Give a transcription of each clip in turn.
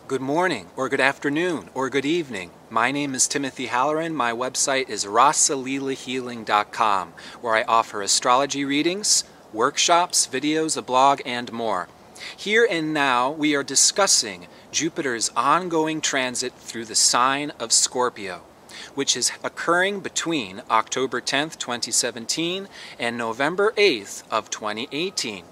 Good morning, or good afternoon, or good evening. My name is Timothy Halloran. My website is rasalilahealing.com, where I offer astrology readings, workshops, videos, a blog, and more. Here and now, we are discussing Jupiter's ongoing transit through the sign of Scorpio, which is occurring between October 10th, 2017 and November 8th of 2018.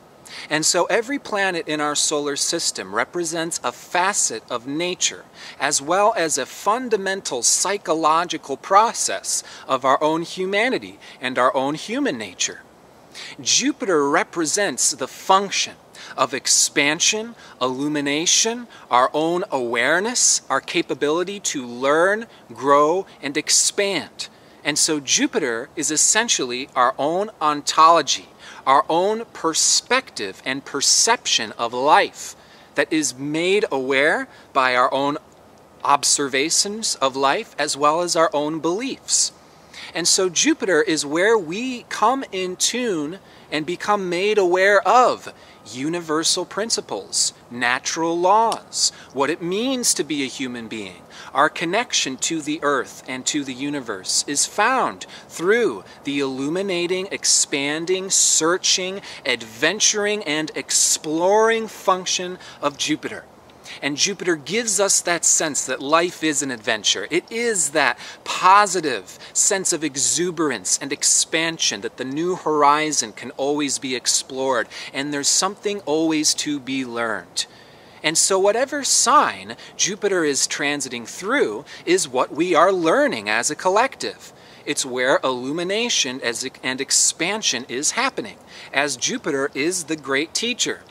And so every planet in our solar system represents a facet of nature, as well as a fundamental psychological process of our own humanity and our own human nature. Jupiter represents the function of expansion, illumination, our own awareness, our capability to learn, grow, and expand. And so Jupiter is essentially our own ontology, our own perspective and perception of life that is made aware by our own observations of life as well as our own beliefs. And so Jupiter is where we come in tune and become made aware of universal principles, natural laws, what it means to be a human being. Our connection to the earth and to the universe is found through the illuminating, expanding, searching, adventuring, and exploring function of Jupiter. And Jupiter gives us that sense that life is an adventure. It is that positive sense of exuberance and expansion, that the new horizon can always be explored, and there's something always to be learned. And so whatever sign Jupiter is transiting through is what we are learning as a collective. It's where illumination and expansion is happening, as Jupiter is the great teacher.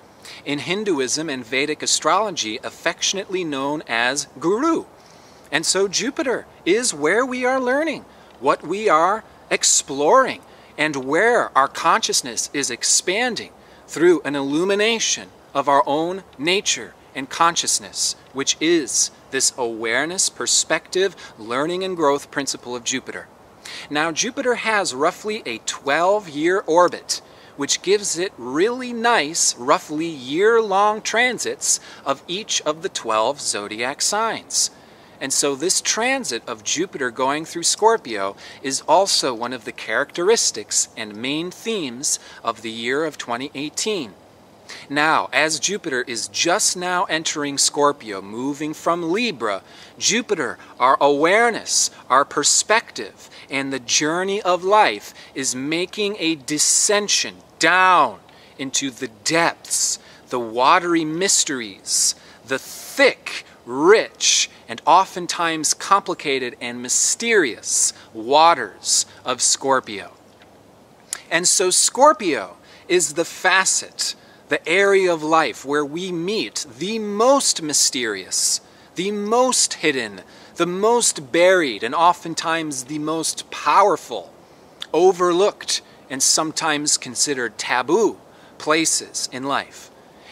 In Hinduism and Vedic astrology, affectionately known as Guru. And so Jupiter is where we are learning, what we are exploring, and where our consciousness is expanding through an illumination of our own nature and consciousness, which is this awareness, perspective, learning, and growth principle of Jupiter. Now, Jupiter has roughly a 12-year orbit, which gives it really nice, roughly year-long transits of each of the 12 zodiac signs. And so this transit of Jupiter going through Scorpio is also one of the characteristics and main themes of the year of 2018. Now, as Jupiter is just now entering Scorpio, moving from Libra, Jupiter, our awareness, our perspective, and the journey of life is making a descension down into the depths, the watery mysteries, the thick, rich, and oftentimes complicated and mysterious waters of Scorpio. And so Scorpio is the facet, the area of life where we meet the most mysterious, the most hidden, the most buried, and oftentimes the most powerful, overlooked, and sometimes considered taboo places in life.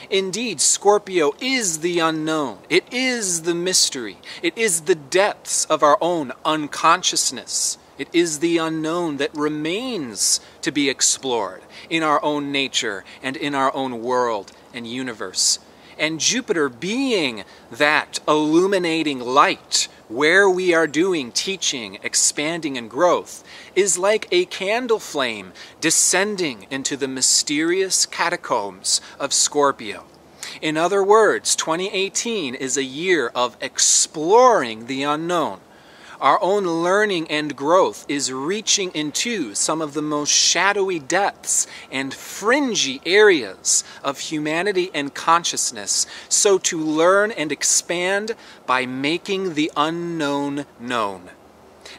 Indeed, Scorpio is the unknown. It is the mystery. It is the depths of our own unconsciousness. It is the unknown that remains to be explored in our own nature and in our own world and universe. And Jupiter being that illuminating light where we are doing teaching, expanding, and growth is like a candle flame descending into the mysterious catacombs of Scorpio. In other words, 2018 is a year of exploring the unknown. Our own learning and growth is reaching into some of the most shadowy depths and fringy areas of humanity and consciousness, so to learn and expand by making the unknown known.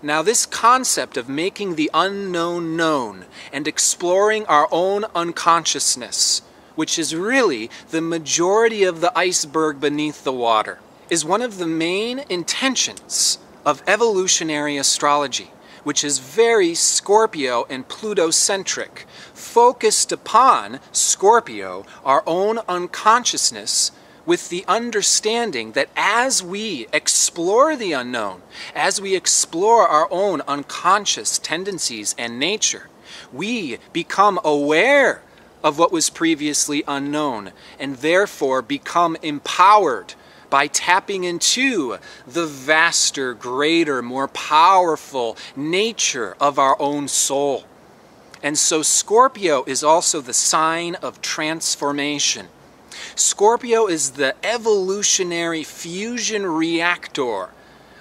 Now, this concept of making the unknown known and exploring our own unconsciousness, which is really the majority of the iceberg beneath the water, is one of the main intentions of evolutionary astrology, which is very Scorpio and Pluto-centric, focused upon Scorpio, our own unconsciousness, with the understanding that as we explore the unknown, as we explore our own unconscious tendencies and nature, we become aware of what was previously unknown, and therefore become empowered by tapping into the vaster, greater, more powerful nature of our own soul. And so Scorpio is also the sign of transformation. Scorpio is the evolutionary fusion reactor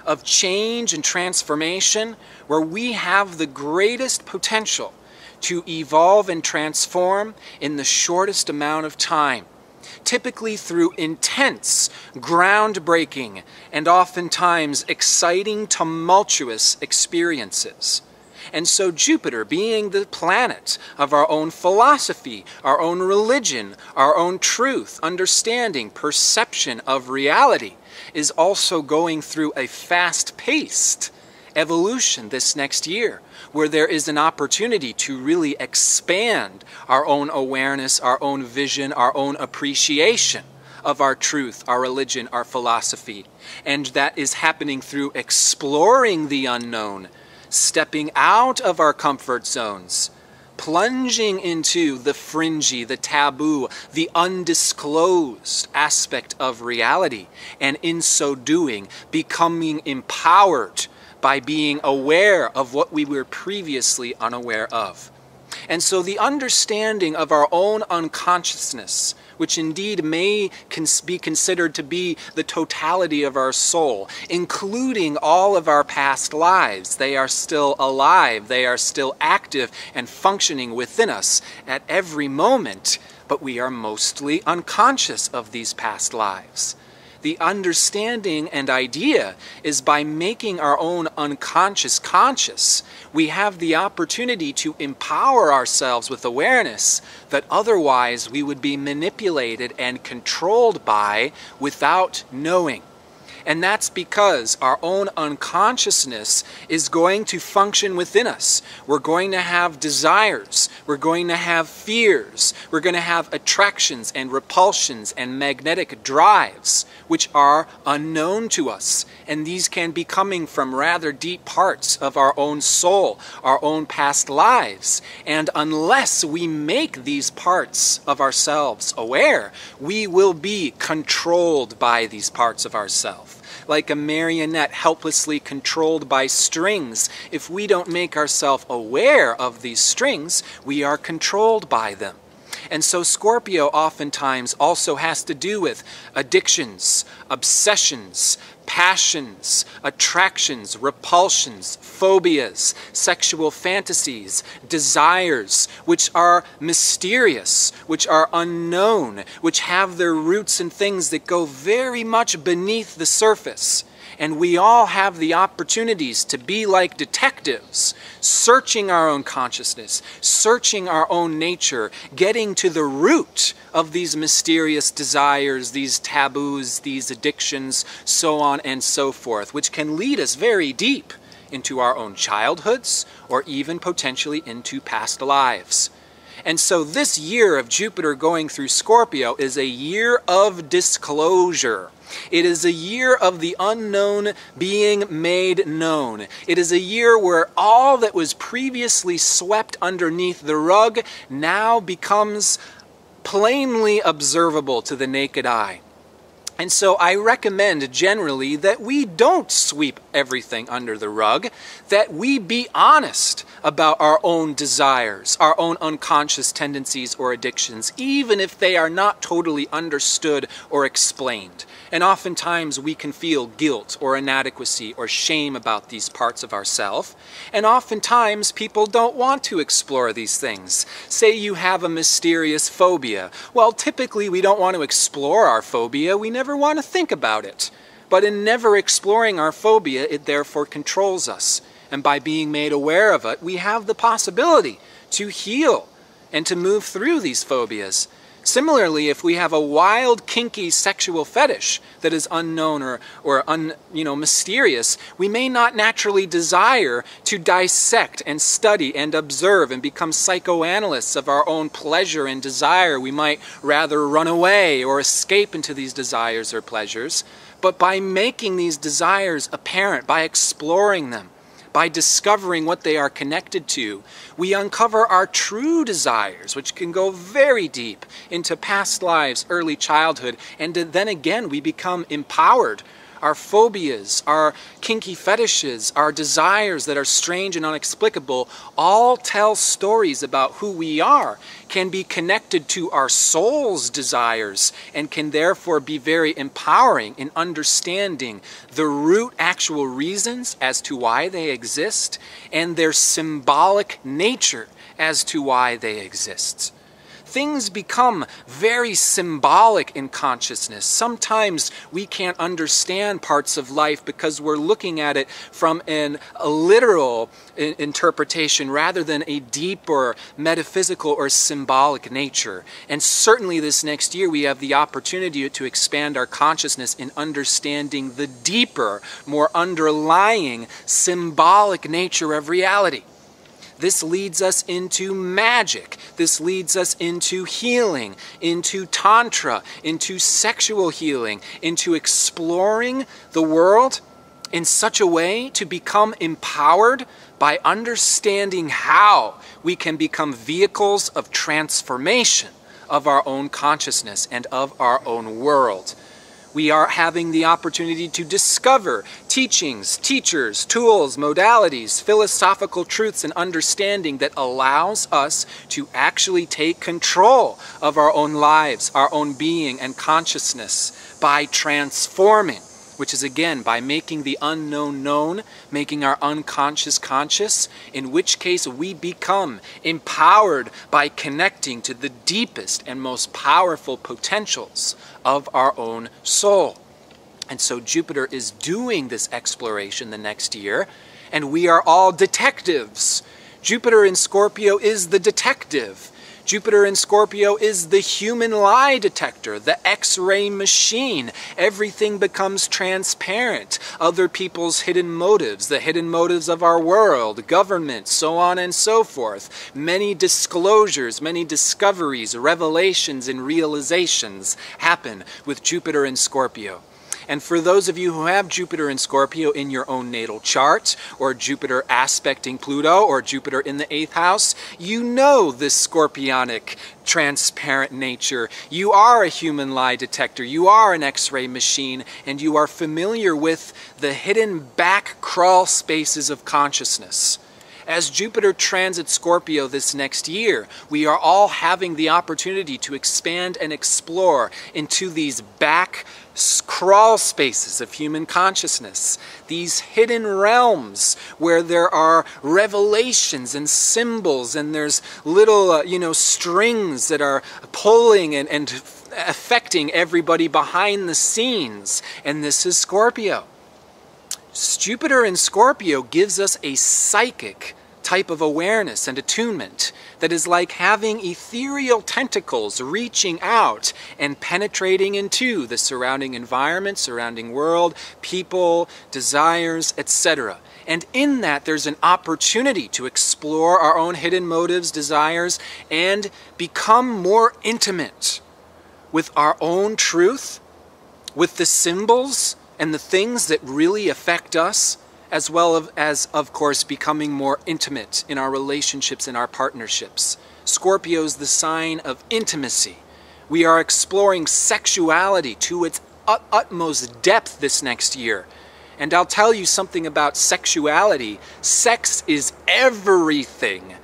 of change and transformation, where we have the greatest potential to evolve and transform in the shortest amount of time, typically through intense, groundbreaking, and oftentimes exciting, tumultuous experiences. And so Jupiter, being the planet of our own philosophy, our own religion, our own truth, understanding, perception of reality, is also going through a fast-paced evolution this next year, where there is an opportunity to really expand our own awareness, our own vision, our own appreciation of our truth, our religion, our philosophy. And that is happening through exploring the unknown, stepping out of our comfort zones, plunging into the fringy, the taboo, the undisclosed aspect of reality, and in so doing, becoming empowered by being aware of what we were previously unaware of. And so the understanding of our own unconsciousness, which indeed may be considered to be the totality of our soul, including all of our past lives. They are still alive, they are still active and functioning within us at every moment, but we are mostly unconscious of these past lives. The understanding and idea is by making our own unconscious conscious, we have the opportunity to empower ourselves with awareness that otherwise we would be manipulated and controlled by without knowing. And that's because our own unconsciousness is going to function within us. We're going to have desires. We're going to have fears. We're going to have attractions and repulsions and magnetic drives, which are unknown to us. And these can be coming from rather deep parts of our own soul, our own past lives. And unless we make these parts of ourselves aware, we will be controlled by these parts of ourselves. Like a marionette helplessly controlled by strings. If we don't make ourselves aware of these strings, we are controlled by them. And so Scorpio oftentimes also has to do with addictions, obsessions, passions, attractions, repulsions, phobias, sexual fantasies, desires, which are mysterious, which are unknown, which have their roots in things that go very much beneath the surface. And we all have the opportunities to be like detectives, searching our own consciousness, searching our own nature, getting to the root of these mysterious desires, these taboos, these addictions, so on and so forth, which can lead us very deep into our own childhoods or even potentially into past lives. And so this year of Jupiter going through Scorpio is a year of disclosure. It is a year of the unknown being made known. It is a year where all that was previously swept underneath the rug now becomes plainly observable to the naked eye. And so I recommend generally that we don't sweep everything under the rug, that we be honest about our own desires, our own unconscious tendencies or addictions, even if they are not totally understood or explained. And oftentimes we can feel guilt or inadequacy or shame about these parts of ourselves. And oftentimes people don't want to explore these things. Say you have a mysterious phobia. Well, typically we don't want to explore our phobia. We never want to think about it. But in never exploring our phobia, it therefore controls us. And by being made aware of it, we have the possibility to heal and to move through these phobias. Similarly, if we have a wild, kinky sexual fetish that is unknown or mysterious, we may not naturally desire to dissect and study and observe and become psychoanalysts of our own pleasure and desire. We might rather run away or escape into these desires or pleasures. But by making these desires apparent, by exploring them, by discovering what they are connected to, we uncover our true desires, which can go very deep into past lives, early childhood, and then again we become empowered. Our phobias, our kinky fetishes, our desires that are strange and inexplicable all tell stories about who we are, can be connected to our soul's desires, and can therefore be very empowering in understanding the root actual reasons as to why they exist and their symbolic nature as to why they exist. Things become very symbolic in consciousness. Sometimes we can't understand parts of life because we're looking at it from a literal interpretation rather than a deeper metaphysical or symbolic nature. And certainly this next year we have the opportunity to expand our consciousness in understanding the deeper, more underlying symbolic nature of reality. This leads us into magic. This leads us into healing, into tantra, into sexual healing, into exploring the world in such a way to become empowered by understanding how we can become vehicles of transformation of our own consciousness and of our own world. We are having the opportunity to discover teachings, teachers, tools, modalities, philosophical truths, and understanding that allows us to actually take control of our own lives, our own being and consciousness by transforming, which is again by making the unknown known, making our unconscious conscious, in which case we become empowered by connecting to the deepest and most powerful potentials of our own soul. And so Jupiter is doing this exploration the next year, and we are all detectives. Jupiter in Scorpio is the detective. Jupiter in Scorpio is the human lie detector, the X-ray machine. Everything becomes transparent. Other people's hidden motives, the hidden motives of our world, government, so on and so forth. Many disclosures, many discoveries, revelations, and realizations happen with Jupiter in Scorpio. And for those of you who have Jupiter in Scorpio in your own natal chart, or Jupiter aspecting Pluto, or Jupiter in the 8th house, you know this scorpionic, transparent nature. You are a human lie detector, you are an X-ray machine, and you are familiar with the hidden back crawl spaces of consciousness. As Jupiter transits Scorpio this next year, we are all having the opportunity to expand and explore into these back crawl spaces of human consciousness, these hidden realms where there are revelations and symbols, and there's little, strings that are pulling and affecting everybody behind the scenes. And this is Scorpio. Jupiter in Scorpio gives us a psychic type of awareness and attunement that is like having ethereal tentacles reaching out and penetrating into the surrounding environment, surrounding world, people, desires, etc. And in that there's an opportunity to explore our own hidden motives, desires, and become more intimate with our own truth, with the symbols and the things that really affect us, as well as, of course, becoming more intimate in our relationships and our partnerships. Scorpio is the sign of intimacy. We are exploring sexuality to its utmost depth this next year. And I'll tell you something about sexuality. Sex is everything.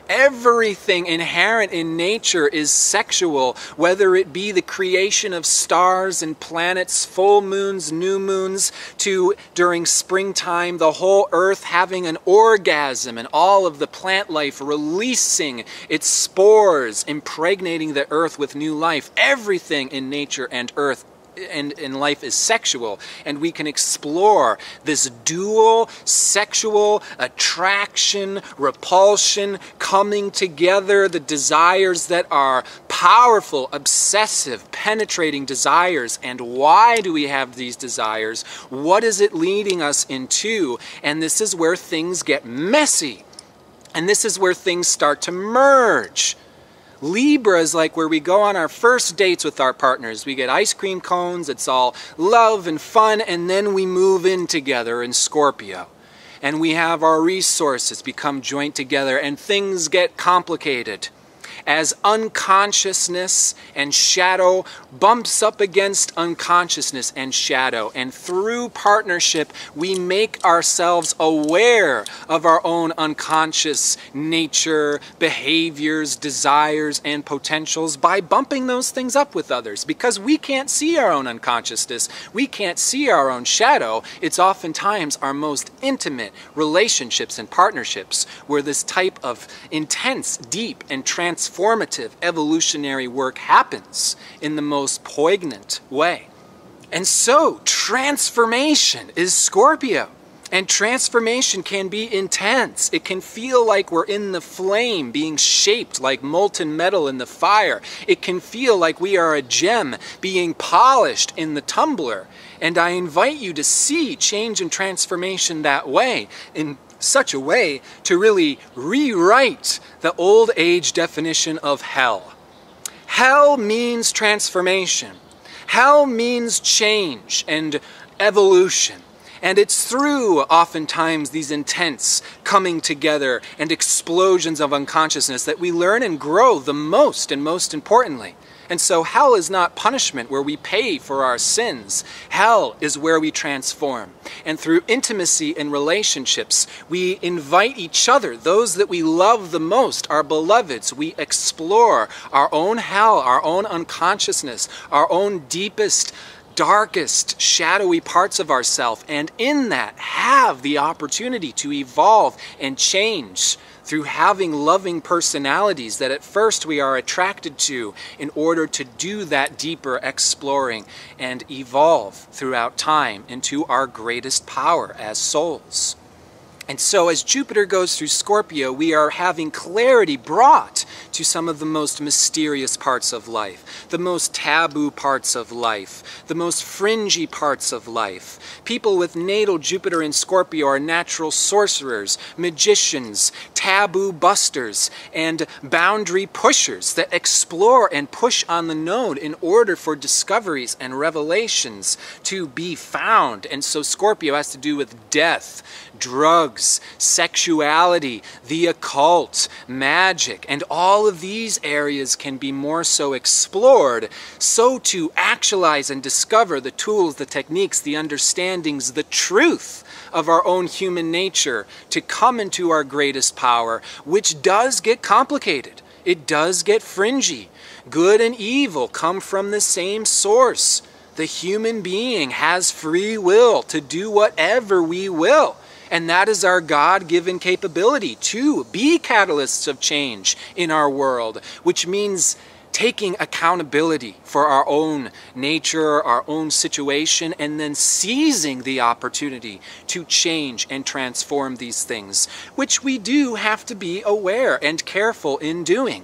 Everything inherent in nature is sexual, whether it be the creation of stars and planets, full moons, new moons, to during springtime, the whole earth having an orgasm and all of the plant life releasing its spores, impregnating the earth with new life. Everything in nature and earth and in life is sexual, and we can explore this dual sexual attraction, repulsion, coming together, the desires that are powerful, obsessive, penetrating desires. And why do we have these desires? What is it leading us into? And this is where things get messy, and this is where things start to merge. Libra is like where we go on our first dates with our partners. We get ice cream cones, it's all love and fun, and then we move in together in Scorpio. and we have our resources become joined together, and things get complicated. As unconsciousness and shadow bumps up against unconsciousness and shadow, and through partnership we make ourselves aware of our own unconscious nature, behaviors, desires, and potentials by bumping those things up with others. Because we can't see our own unconsciousness, we can't see our own shadow, it's oftentimes our most intimate relationships and partnerships where this type of intense, deep, and transformative evolutionary work happens in the most poignant way. And so, transformation is Scorpio. And transformation can be intense. It can feel like we're in the flame, being shaped like molten metal in the fire. It can feel like we are a gem being polished in the tumbler. And I invite you to see change and transformation that way, in such a way to really rewrite the old age definition of hell. Hell means transformation. Hell means change and evolution. And it's through, oftentimes, these intense coming together and explosions of unconsciousness that we learn and grow the most, and most importantly. And so hell is not punishment where we pay for our sins. Hell is where we transform. And through intimacy and relationships, we invite each other, those that we love the most, our beloveds. We explore our own hell, our own unconsciousness, our own deepest, darkest, shadowy parts of ourselves, and in that have the opportunity to evolve and change through having loving personalities that at first we are attracted to in order to do that deeper exploring and evolve throughout time into our greatest power as souls. And so as Jupiter goes through Scorpio, we are having clarity brought to some of the most mysterious parts of life, the most taboo parts of life, the most fringy parts of life. People with natal Jupiter in Scorpio are natural sorcerers, magicians, taboo busters, and boundary pushers that explore and push on the known in order for discoveries and revelations to be found. And so Scorpio has to do with death, drugs, sexuality, the occult, magic, and all of these areas can be more so explored, so to actualize and discover the tools, the techniques, the understandings, the truth of our own human nature to come into our greatest power, which does get complicated. It does get fringy. Good and evil come from the same source. The human being has free will to do whatever we will. And that is our God-given capability to be catalysts of change in our world, which means taking accountability for our own nature, our own situation, and then seizing the opportunity to change and transform these things, which we do have to be aware and careful in doing.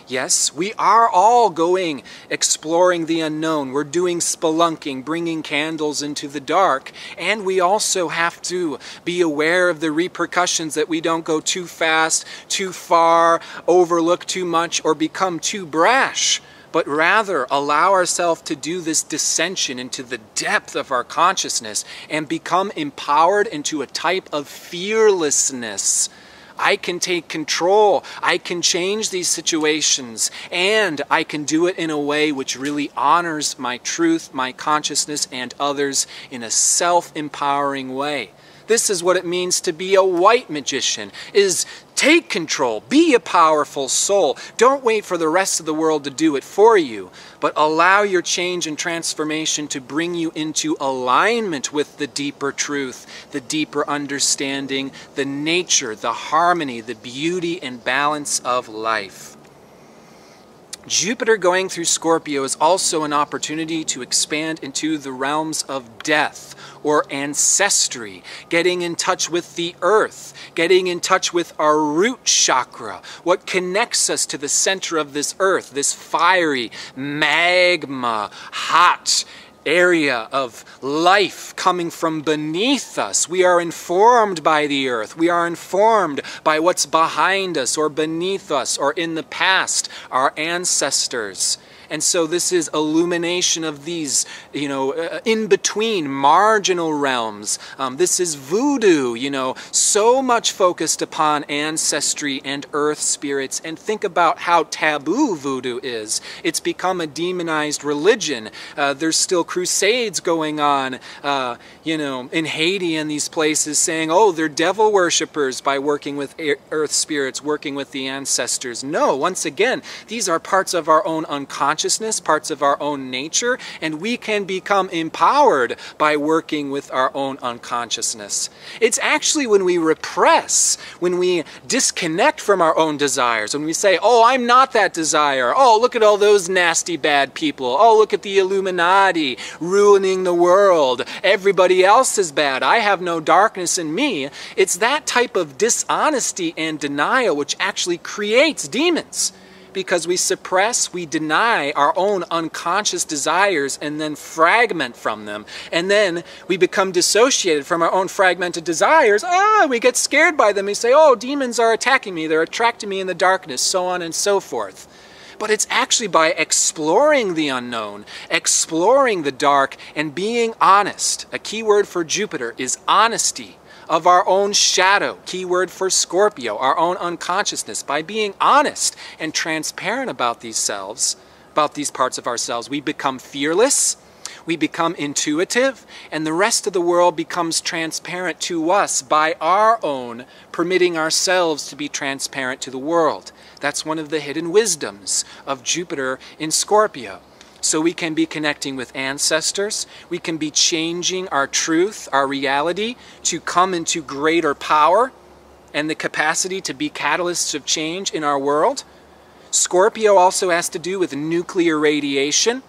Yes, we are all going exploring the unknown. We're doing spelunking, bringing candles into the dark. And we also have to be aware of the repercussions that we don't go too fast, too far, overlook too much, or become too brash, but rather allow ourselves to do this descension into the depth of our consciousness and become empowered into a type of fearlessness. I can take control, I can change these situations, and I can do it in a way which really honors my truth, my consciousness, and others in a self-empowering way. This is what it means to be a white magician, is take control, be a powerful soul. Don't wait for the rest of the world to do it for you, but allow your change and transformation to bring you into alignment with the deeper truth, the deeper understanding, the nature, the harmony, the beauty and balance of life. Jupiter going through Scorpio is also an opportunity to expand into the realms of death or ancestry, getting in touch with the earth, getting in touch with our root chakra, what connects us to the center of this earth, this fiery, magma, hot area of life coming from beneath us. We are informed by the earth. We are informed by what's behind us or beneath us or in the past, our ancestors. And so this is illumination of these, in-between marginal realms. This is voodoo, so much focused upon ancestry and earth spirits. And think about how taboo voodoo is. It's become a demonized religion. There's still crusades going on, in Haiti and these places saying, oh, they're devil worshippers by working with earth spirits, working with the ancestors. No, once again, these are parts of our own unconsciousness, parts of our own nature, and we can become empowered by working with our own unconsciousness. It's actually when we repress, when we disconnect from our own desires, when we say, oh, I'm not that desire. Oh, look at all those nasty bad people. Oh, look at the Illuminati ruining the world. Everybody else is bad. I have no darkness in me. It's that type of dishonesty and denial which actually creates demons. Because we suppress, we deny our own unconscious desires and then fragment from them. And then we become dissociated from our own fragmented desires. We get scared by them. We say, oh, demons are attacking me. They're attracting me in the darkness, so on and so forth. But it's actually by exploring the unknown, exploring the dark, and being honest. A key word for Jupiter is honesty of our own shadow. Keyword for Scorpio, our own unconsciousness. By being honest and transparent about these selves, about these parts of ourselves, we become fearless, we become intuitive, and the rest of the world becomes transparent to us by our own permitting ourselves to be transparent to the world. That's one of the hidden wisdoms of Jupiter in Scorpio. So we can be connecting with ancestors, we can be changing our truth, our reality, to come into greater power and the capacity to be catalysts of change in our world. Scorpio also has to do with nuclear radiation.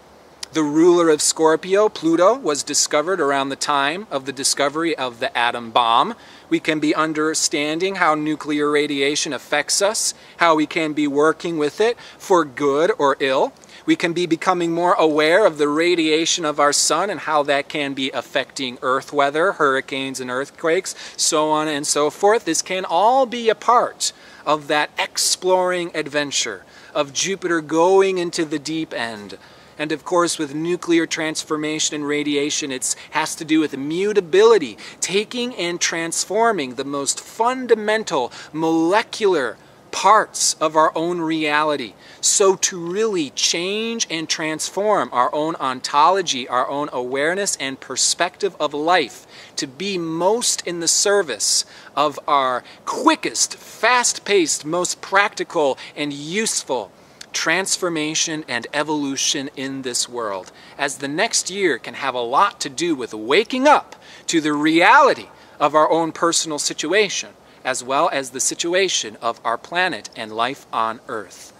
The ruler of Scorpio, Pluto, was discovered around the time of the discovery of the atom bomb. We can be understanding how nuclear radiation affects us, how we can be working with it for good or ill. We can be becoming more aware of the radiation of our sun and how that can be affecting earth weather, hurricanes and earthquakes, so on and so forth. This can all be a part of that exploring adventure of Jupiter going into the deep end. And of course, with nuclear transformation and radiation, it has to do with mutability, taking and transforming the most fundamental molecular parts of our own reality. So to really change and transform our own ontology, our own awareness and perspective of life, to be most in the service of our quickest, fast-paced, most practical and useful transformation and evolution in this world. As the next year can have a lot to do with waking up to the reality of our own personal situation, as well as the situation of our planet and life on Earth.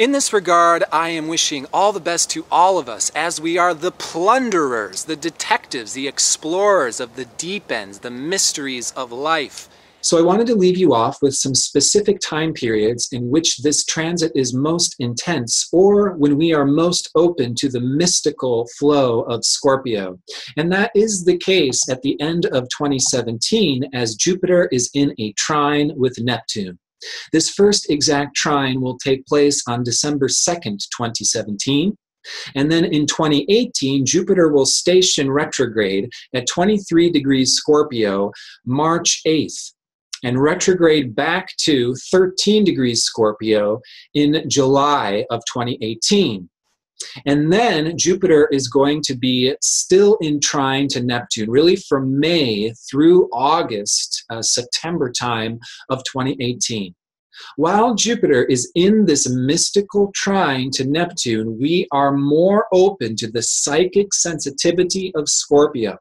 In this regard, I am wishing all the best to all of us as we are the plunderers, the detectives, the explorers of the deep ends, the mysteries of life. So I wanted to leave you off with some specific time periods in which this transit is most intense, or when we are most open to the mystical flow of Scorpio. And that is the case at the end of 2017 as Jupiter is in a trine with Neptune. This first exact trine will take place on December 2nd, 2017. And then in 2018, Jupiter will station retrograde at 23 degrees Scorpio, March 8th. And retrograde back to 13 degrees Scorpio in July of 2018. And then Jupiter is going to be still in trine to Neptune, really from May through August, September time of 2018. While Jupiter is in this mystical trine to Neptune, we are more open to the psychic sensitivity of Scorpio.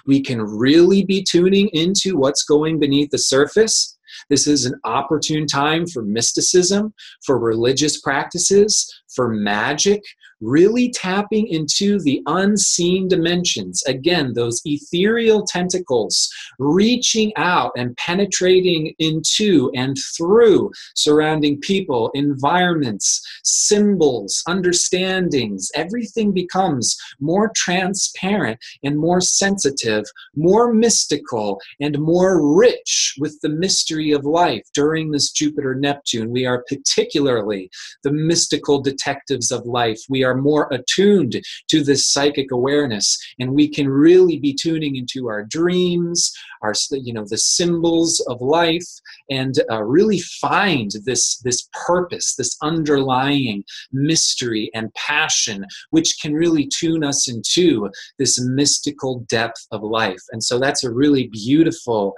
We can really be tuning into what's going beneath the surface. This is an opportune time for mysticism, for religious practices, for magic, really tapping into the unseen dimensions. Again, those ethereal tentacles reaching out and penetrating into and through surrounding people, environments, symbols, understandings. Everything becomes more transparent and more sensitive, more mystical, and more rich with the mystery of life during this Jupiter-Neptune. We are particularly the mystical detectives of life. We are are more attuned to this psychic awareness, and we can really be tuning into our dreams, our, the symbols of life, and really find this purpose, this underlying mystery and passion, which can really tune us into this mystical depth of life. And so that's a really beautiful,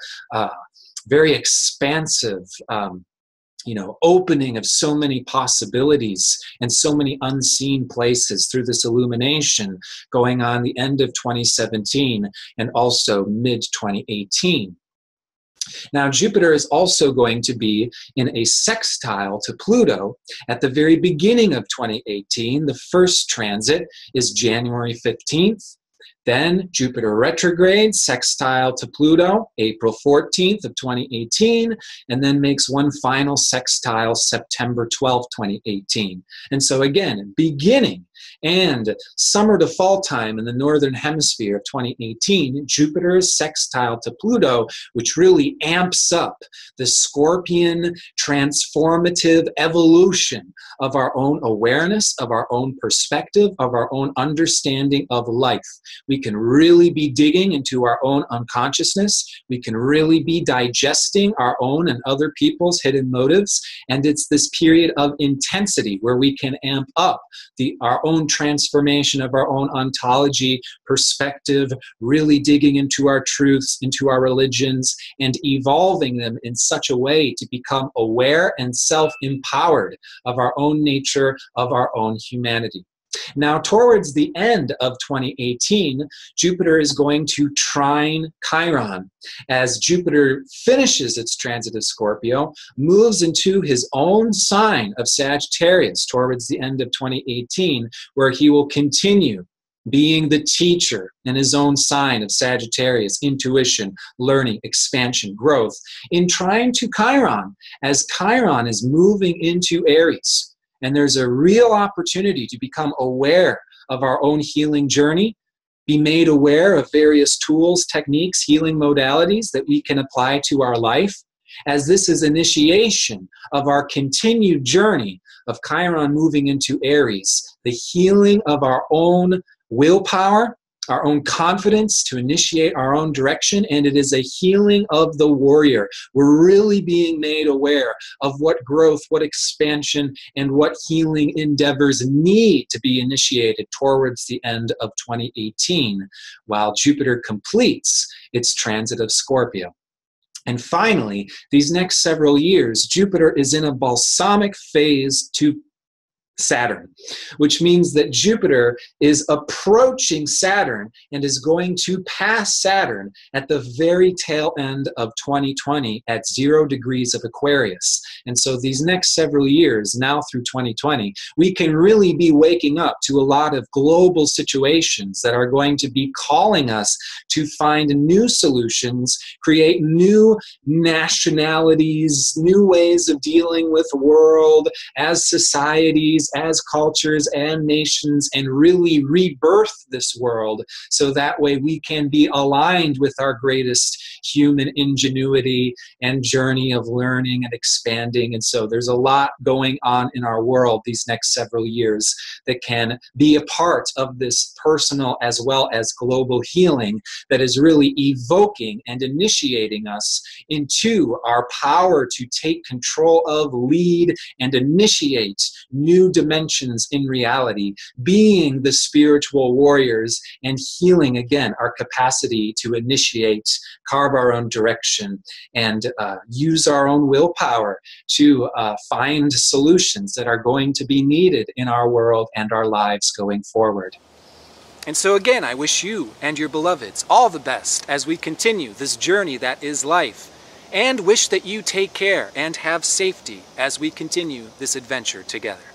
very expansive, opening of so many possibilities and so many unseen places through this illumination going on the end of 2017 and also mid-2018. Now, Jupiter is also going to be in a sextile to Pluto at the very beginning of 2018. The first transit is January 15th. Then Jupiter retrograde, sextile to Pluto, April 14th of 2018, and then makes one final sextile September 12th, 2018. And so again, beginning and summer to fall time in the northern hemisphere of 2018, Jupiter is sextile to Pluto, which really amps up the Scorpion transformative evolution of our own awareness, of our own perspective, of our own understanding of life. We can really be digging into our own unconsciousness. We can really be digesting our own and other people's hidden motives. And it's this period of intensity where we can amp up our own transformation of our own ontology, perspective, really digging into our truths, into our religions, and evolving them in such a way to become aware and self-empowered of our own nature, of our own humanity. Now, towards the end of 2018, Jupiter is going to trine Chiron. As Jupiter finishes its transit of Scorpio, moves into his own sign of Sagittarius towards the end of 2018, where he will continue being the teacher in his own sign of Sagittarius, intuition, learning, expansion, growth, in trine to Chiron, as Chiron is moving into Aries. And there's a real opportunity to become aware of our own healing journey, be made aware of various tools, techniques, healing modalities that we can apply to our life, as this is initiation of our continued journey of Chiron moving into Aries, the healing of our own willpower, our own confidence to initiate our own direction, and it is a healing of the warrior. We're really being made aware of what growth, what expansion, and what healing endeavors need to be initiated towards the end of 2018, while Jupiter completes its transit of Scorpio. And finally, these next several years, Jupiter is in a balsamic phase to Saturn, which means that Jupiter is approaching Saturn and is going to pass Saturn at the very tail end of 2020 at 0 degrees of Aquarius. And so these next several years, now through 2020, we can really be waking up to a lot of global situations that are going to be calling us to find new solutions, create new nationalities, new ways of dealing with the world as societies, as cultures and nations, and really rebirth this world so that way we can be aligned with our greatest human ingenuity and journey of learning and expanding. And so there's a lot going on in our world these next several years that can be a part of this personal as well as global healing that is really evoking and initiating us into our power to take control of, lead, and initiate new dimensions in reality, being the spiritual warriors and healing again our capacity to initiate, carve our own direction, and use our own willpower to find solutions that are going to be needed in our world and our lives going forward. And so again, I wish you and your beloveds all the best as we continue this journey that is life, and wish that you take care and have safety as we continue this adventure together.